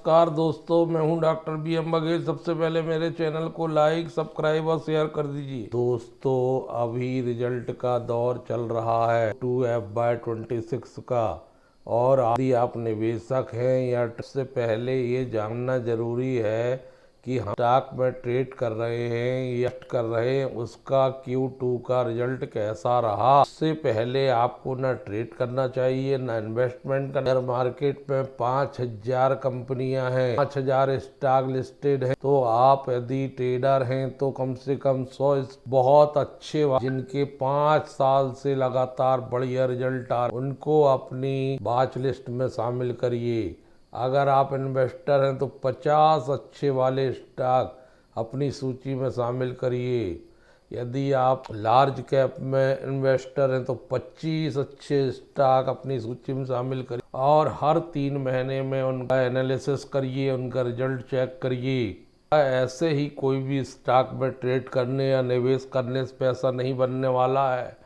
नमस्कार दोस्तों, मैं हूं डॉक्टर BM बघेल। सबसे पहले मेरे चैनल को लाइक, सब्सक्राइब और शेयर कर दीजिए। दोस्तों, अभी रिजल्ट का दौर चल रहा है 2FY26 का, और यदि आप निवेशक हैं या से पहले ये जानना जरूरी है कि हम स्टॉक में ट्रेड कर रहे हैं या कर रहे हैं, उसका Q2 का रिजल्ट कैसा रहा। उससे पहले आपको ना ट्रेड करना चाहिए ना इन्वेस्टमेंट करना। मार्केट में 5000 कंपनियां हैं, 5000 स्टॉक लिस्टेड हैं, तो आप यदि ट्रेडर हैं तो कम से कम 100 बहुत अच्छे जिनके 5 साल से लगातार बढ़िया रिजल्ट आ रहे, उनको अपनी वॉच लिस्ट में शामिल करिए। अगर आप इन्वेस्टर हैं तो 50 अच्छे वाले स्टॉक अपनी सूची में शामिल करिए। यदि आप लार्ज कैप में इन्वेस्टर हैं तो 25 अच्छे स्टॉक अपनी सूची में शामिल करिए, और हर 3 महीने में उनका एनालिसिस करिए, उनका रिजल्ट चेक करिए। ऐसे ही कोई भी स्टॉक में ट्रेड करने या निवेश करने से पैसा नहीं बनने वाला है।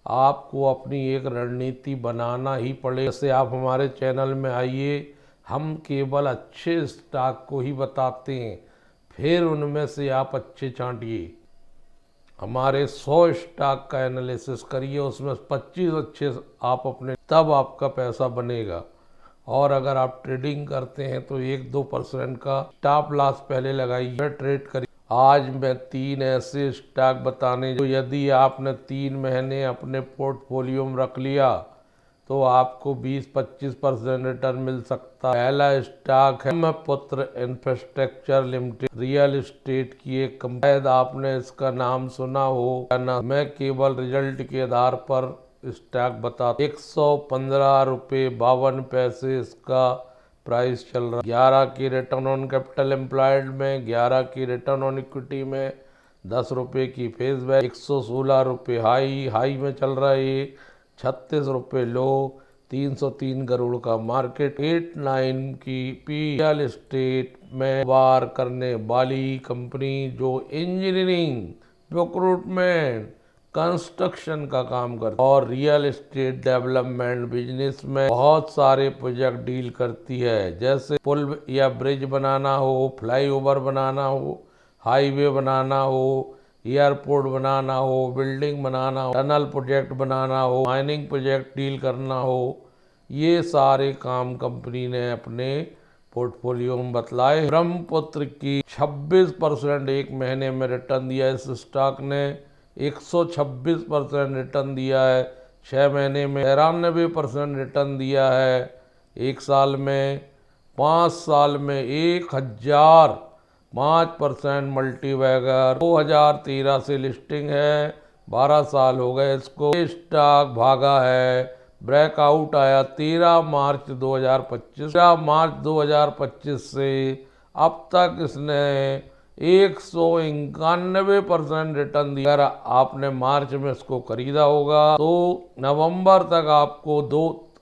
आपको अपनी एक रणनीति बनाना ही पड़ेगा। जैसे आप हमारे चैनल में आइए, हम केवल अच्छे स्टॉक को ही बताते हैं, फिर उनमें से आप अच्छे छांटिए। हमारे 100 स्टॉक का एनालिसिस करिए, उसमें 25 अच्छे आप अपने, तब आपका पैसा बनेगा। और अगर आप ट्रेडिंग करते हैं तो 1-2% का स्टॉप लॉस पहले लगाइए, ट्रेड करिए। आज मैं 3 ऐसे स्टॉक बताने जो यदि आपने 3 महीने अपने पोर्टफोलियो में रख लिया तो आपको 20-25% रिटर्न मिल सकता है। पहला स्टॉक है Brahmaputra infrastructure limited, real estate की एक कंपनी। आपने इसका नाम सुना हो ना? मैं केवल रिजल्ट के आधार पर स्टॉक बता। 115 रुपये 52 पैसे इसका प्राइस चल रहा है। 11 की रिटर्न ऑन कैपिटल एम्प्लॉयड में, 11 की रिटर्न ऑन इक्विटी में, 10 रुपये की फेस वैल्यू, 116 रुपये हाई में चल रहा है, 36 रुपये लो, 303 करोड़ का मार्केट, 89 की पी। रियल एस्टेट में वार करने वाली कंपनी जो इंजीनियरिंग, रिक्रूटमेंट, कंस्ट्रक्शन का काम करती है और रियल एस्टेट डेवलपमेंट बिजनेस में बहुत सारे प्रोजेक्ट डील करती है। जैसे पुल या ब्रिज बनाना हो, फ्लाईओवर बनाना हो, हाईवे बनाना हो, एयरपोर्ट बनाना हो, बिल्डिंग बनाना हो, टनल प्रोजेक्ट बनाना हो, माइनिंग प्रोजेक्ट डील करना हो, ये सारे काम कंपनी ने अपने पोर्टफोलियो में बतलाए। ब्रह्मपुत्र की 26% एक महीने में रिटर्न दिया। इस स्टॉक ने 126% रिटर्न दिया है। 6 महीने में 93% रिटर्न दिया है। 1 साल में, 5 साल में 1005% मल्टीबैगर। 2013 से लिस्टिंग है, 12 साल हो गए इसको। स्टॉक भागा है, ब्रेकआउट आया 13 मार्च 2025। 13 मार्च 2025 से अब तक इसने 191% रिटर्न दिया। अगर आपने मार्च में इसको खरीदा होगा तो नवंबर तक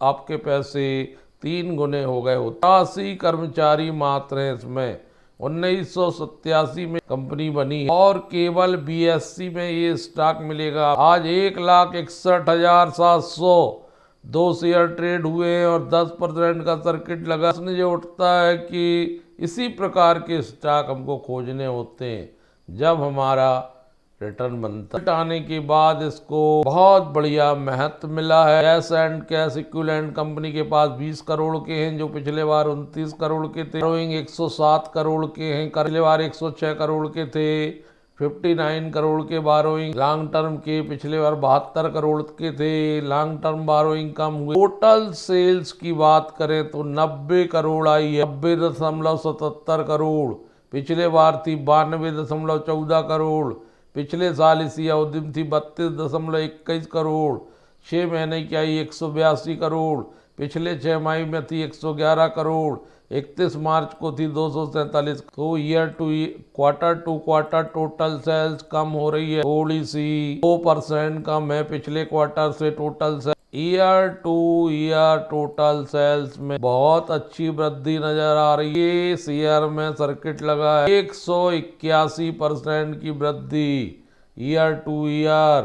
आपके पैसे 3 गुने हो गए हो। 80 कर्मचारी मात्र हैं इसमें। 1987 में कंपनी बनी और केवल BSE में ये स्टॉक मिलेगा। आज 1,61,702 शेयर ट्रेड हुए हैं और 10% का सर्किट लगा। इसने जो उठता है कि इसी प्रकार के स्टॉक हमको खोजने होते हैं जब हमारा रिटर्न बनता है। आने के बाद इसको बहुत बढ़िया महत्व मिला है। Cash and cash equivalent company के पास 20 करोड़ के हैं, जो पिछले बार 29 करोड़ के थे। बोरोइंग 107 करोड़ के हैं, पिछले बार 106 करोड़ के थे। 59 करोड़ के बारोइंग लॉन्ग टर्म के, पिछले बार 72 करोड़ के थे। लॉन्ग टर्म बारोइंग कम हुए। टोटल सेल्स की बात करें तो 90 करोड़ आई है, 90.77 करोड़। पिछले बार थी 92.14 करोड़। पिछले साल इसी अवधि में थी 32.21 करोड़। 6 महीने की आई 182 करोड़। पिछले 6 माह में थी 111 करोड़। 31 मार्च को थी 247। तो quarter to quarter total sales कम हो रही है, थोड़ी सी 2% कम है पिछले क्वार्टर से। Total sales year to year total sales में बहुत अच्छी वृद्धि नजर आ रही है। इस ईयर में सर्किट लगा है 181% की वृद्धि year to year.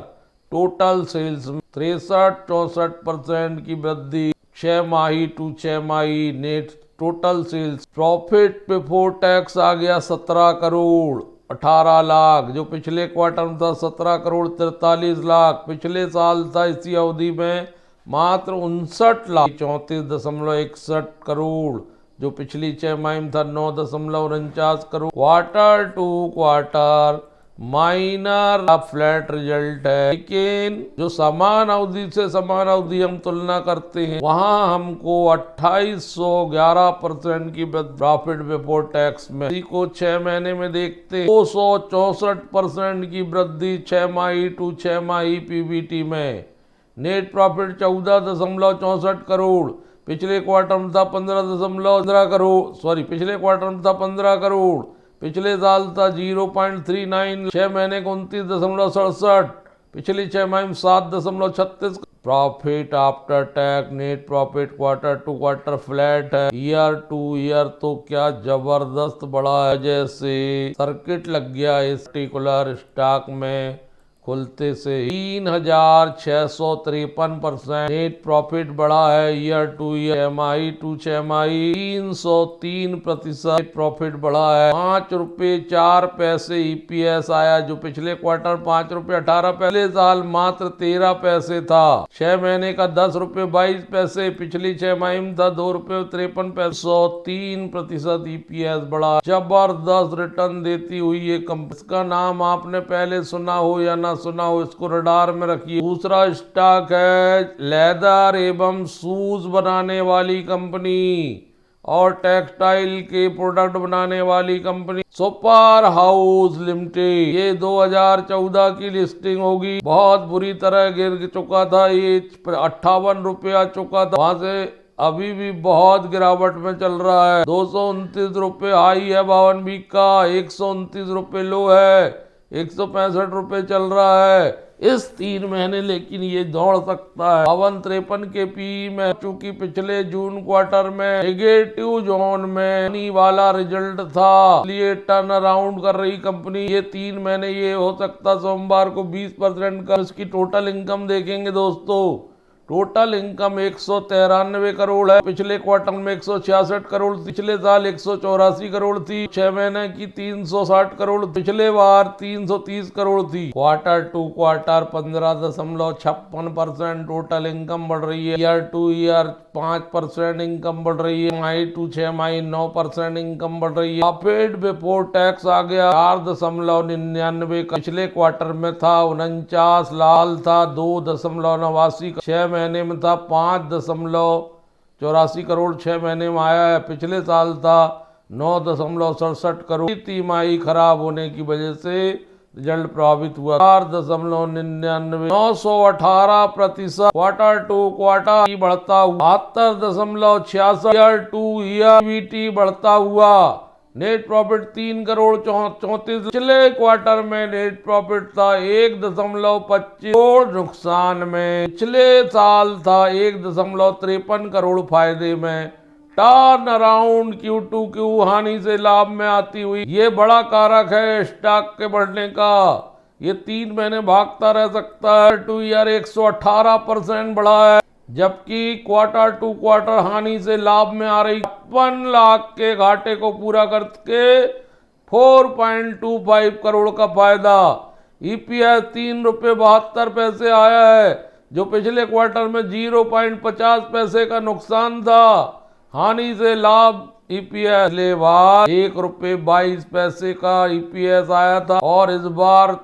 Total sales में 63-64% की वृद्धि 6 माही टू 6 माही। Net total sales profit before tax आ गया 17 करोड़ 18 लाख, जो पिछले क्वार्टर में था 17 करोड़ 43 लाख, पिछले साल था इसी अवधि में मात्र 59 लाख 34.61 करोड़, जो पिछली 6 माह में था 9.49 crore. Quarter to quarter minor flat result है, लेकिन जो समान अवधि से समान अवधि हम तुलना करते हैं वहां हमको 2811% की प्रॉफिट बिफोर टैक्स में, इसी को 6 महीने में देखते हैं 264% की वृद्धि 6 माही टू 6 माही पीबीटी में। नेट प्रॉफिट 14.64 करोड़, पिछले क्वार्टर में था 15 करोड़, पिछले क्वार्टर में था 15 करोड़, पिछले साल था 0.39, 6 महीने को 29.67, पिछली 6 माह में 7.36। Profit after tax net profit quarter to quarter flat है, ईयर टू ईयर तो क्या जबरदस्त बढ़ा है, जैसे सर्किट लग गया इस पर्टिकुलर स्टॉक में खुलते से 3653% नेट प्रॉफिट बढ़ा है, ईयर टू ईयर 6 माही टू 6 माही 303% प्रॉफिट बढ़ा है। 5 रुपये 4 पैसे ईपीएस आया, जो पिछले क्वार्टर 5 रुपये 18 पैसे, पिछले साल मात्र 13 पैसे था। 6 महीने का 10 रुपये 22 पैसे, पिछली 6 माह में था 2 रुपये 53 पैसे, 103% ईपीएस बढ़ा। जबरदस्त रिटर्न देती हुई ये कंपनी, इसका नाम आपने पहले सुना हो या ना सुना हो, इसको रडार में रखिए। दूसरा स्टॉक है लेदर एवं शूज बनाने वाली कंपनी और टेक्सटाइल के प्रोडक्ट बनाने वाली कंपनी सुपर हाउस लिमिटेड। ये 2014 की लिस्टिंग होगी, बहुत बुरी तरह गिर चुका था, ये 58 रुपये आ चुका था, वहां से अभी भी बहुत गिरावट में चल रहा है। 229 रुपये हाई है 52 वीक का, 129 रुपये लो है, 165 रुपये चल रहा है इस 3 महीने, लेकिन ये दौड़ सकता है 52-53 के पी में, चूंकि पिछले जून क्वार्टर में नेगेटिव जोन में वाला रिजल्ट था, इसलिए टर्न अराउंड कर रही कंपनी। ये 3 महीने ये हो सकता सोमवार को 20% का। इसकी टोटल इनकम देखेंगे दोस्तों, टोटल इनकम 193 करोड़ है, पिछले क्वार्टर में 166 करोड़, पिछले साल 184 करोड़ थी, 6 महीने की 360 करोड़, पिछले बार 330 करोड़ थी। Quarter to quarter 15.56% total income बढ़ रही है, ईयर टू ईयर 5% इनकम बढ़ रही है, माही टू 6 माही 9% इनकम बढ़ रही है। प्रॉफिट बिफोर टैक्स आ गया 4.99, पिछले क्वार्टर में था 49 लाख था 2.89, 6 महीने में था 5.84 करोड़, 6 महीने में आया है, पिछले साल था 9.67 करोड़। तिमाही खराब होने की वजह से रिजल्ट प्रभावित हुआ, 4.99, 918% क्वार्टर टू क्वार्टर बढ़ता हुआ, 72.66 ईयर टू ईयर बढ़ता हुआ। नेट प्रॉफिट 3 करोड़ 34, पिछले क्वार्टर में नेट प्रॉफिट था 1.25 करोड़ नुकसान में, पिछले साल था 1.53 करोड़ फायदे में। टर्न अराउंड Q2Q हानि से लाभ में आती हुई, ये बड़ा कारक है स्टॉक के बढ़ने का। ये 3 महीने भागता रह सकता है, टू ईयर 118% बढ़ा है, जबकि क्वार्टर टू क्वार्टर हानि से लाभ में आ रही। 56 लाख के घाटे को पूरा करके 4.25 करोड़ का फायदा, ईपीएस 3 रुपये 72 पैसे आया है, जो पिछले क्वार्टर में 0.50 पैसे का नुकसान था, हानि से लाभ ईपीएस ले बार 1 रुपये 22 पैसे का ईपीएस आया था, और इस बार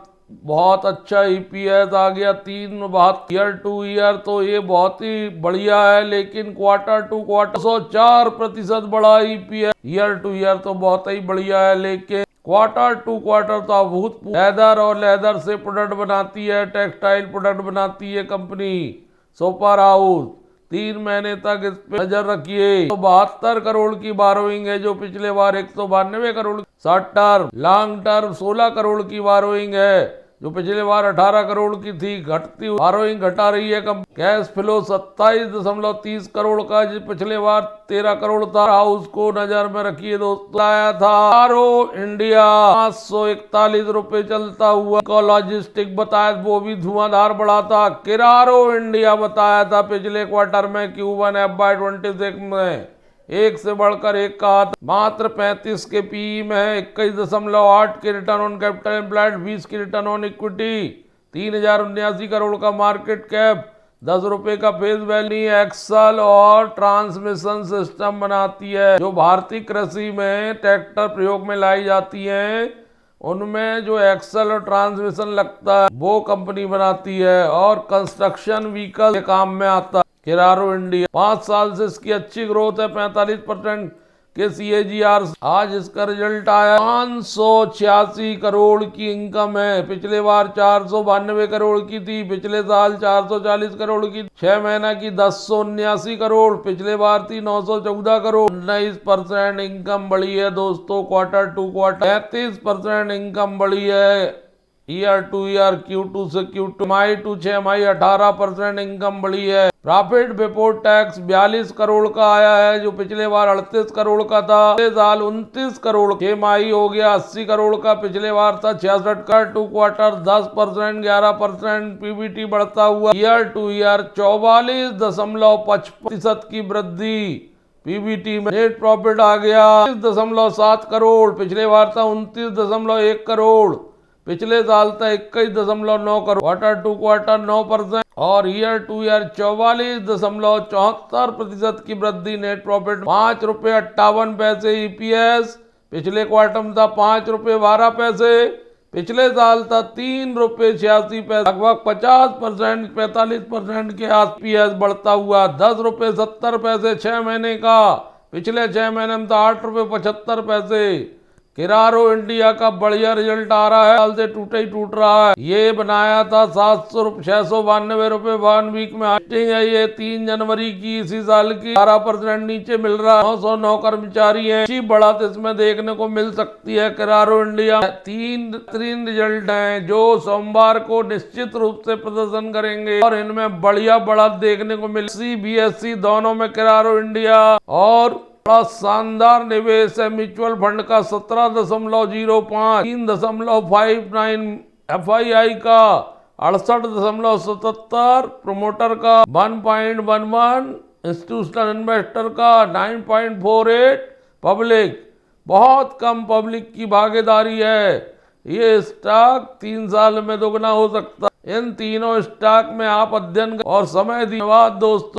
बहुत अच्छा ईपीएस आ गया 3.72। ईयर टू ईयर तो ये बहुत ही बढ़िया है, लेकिन क्वार्टर टू क्वार्टर 104% बढ़ा ईपीएस। ईयर टू ईयर तो बहुत ही बढ़िया है, लेकिन क्वार्टर टू क्वार्टर तो अभूतपूर्व। लेदर और लेदर से प्रोडक्ट बनाती है, टेक्सटाइल प्रोडक्ट बनाती है कंपनी सुपर हाउस। 3 महीने तक इस पे नजर रखिए। तो 72 करोड़ की बारोइंग है, जो पिछले बार 192 crore. Short term, long term 16 crore की बारोइंग है, जो पिछले बार 18 करोड़ की थी, घटती बारोइंग घटा रही है कंपनी। कैश फ्लो 27.30 करोड़ का, जो पिछले बार 13 करोड़ था। हाउस को नजर में रखिए दोस्तों। आया था आरो इंडिया 541 रुपए चलता हुआ, लॉजिस्टिक बताया वो भी धुआंधार बढ़ा था। किरारो इंडिया बताया था पिछले क्वार्टर में Q1 FY26 में एक से बढ़कर एक का आता, मात्र 35 के पीई में है, 21.8 के रिटर्न ऑन कैपिटल एम्प्लॉयड, 20 की रिटर्न ऑन इक्विटी, 3079 करोड़ का मार्केट कैप, 10 रुपए का फेस वैल्यू। एक्सल और ट्रांसमिशन सिस्टम बनाती है। जो भारतीय कृषि में ट्रैक्टर प्रयोग में लाई जाती हैं, उनमें जो एक्सल और ट्रांसमिशन लगता है वो कंपनी बनाती है। और कंस्ट्रक्शन व्हीकल के काम में आता है किरारो इंडिया। 5 साल से इसकी अच्छी ग्रोथ है, 45% के CAGR। आज इसका रिजल्ट आया, 586 करोड़ की इनकम है। पिछले बार 492 करोड़ की थी, पिछले साल 440 करोड़ की, 6 महीना की 1079 करोड़, पिछले बार थी 914 करोड़। 19% इनकम बढ़ी है दोस्तों, क्वार्टर टू क्वार्टर। 33% इनकम बढ़ी है ईयर टू ईयर, Q2 से Q2, MI to 6 MI 18% income बढ़ी है। प्रॉफिट बिफोर टैक्स 42 करोड़ का आया है, जो पिछले बार 38 करोड़ का था। पिछले साल 29 करोड़, MI हो गया 80 करोड़ का, पिछले बार था 66 का। टू क्वार्टर 10%, 11% PBT बढ़ता हुआ ईयर टू ईयर 44.55% की वृद्धि। PBT में नेट प्रॉफिट आ गया 30.7 करोड़, पिछले बार था 29.1 करोड़, पिछले साल था 21.9 करोड़। क्वार्टर टू क्वार्टर 9% और ईयर टू ईयर 44.74% की वृद्धि। नेट प्रॉफिट 5 रुपए 58 पैसे EPS, पिछले क्वार्टर में था 5 रुपए 12 पैसे, पिछले साल था 3 रुपए 86 पैसे। लगभग 50%, 45% के EPS बढ़ता हुआ 10 रुपए 70 पैसे 6 महीने का, पिछले 6 महीने में था 8 रुपए 75 पैसे। किरारो इंडिया का बढ़िया रिजल्ट आ रहा है, साल से टूटे ही टूट रहा है। ये बनाया था 692 रुपए 1 वीक में हाइस्टिंग है। ये 3 जनवरी की इसी साल की, 12% नीचे मिल रहा है। 909 कर्मचारी हैं, अच्छी बढ़त इसमें देखने को मिल सकती है। किरारो इंडिया तीन रिजल्ट हैं जो सोमवार को निश्चित रूप से प्रदर्शन करेंगे और इनमें बढ़िया बढ़त देखने को मिल। BSE दोनों में किरारो इंडिया और बड़ा शानदार निवेश है। म्यूचुअल फंड का 17.05, 3.59 FII का 68.77, प्रमोटर का 1.11, इंस्टीट्यूशनल इन्वेस्टर का 9.48, पब्लिक बहुत कम पब्लिक की भागीदारी है। ये स्टॉक 3 साल में दोगुना हो सकता है। इन तीनों स्टॉक में आप अध्ययन और समय धन्यवाद दोस्तों।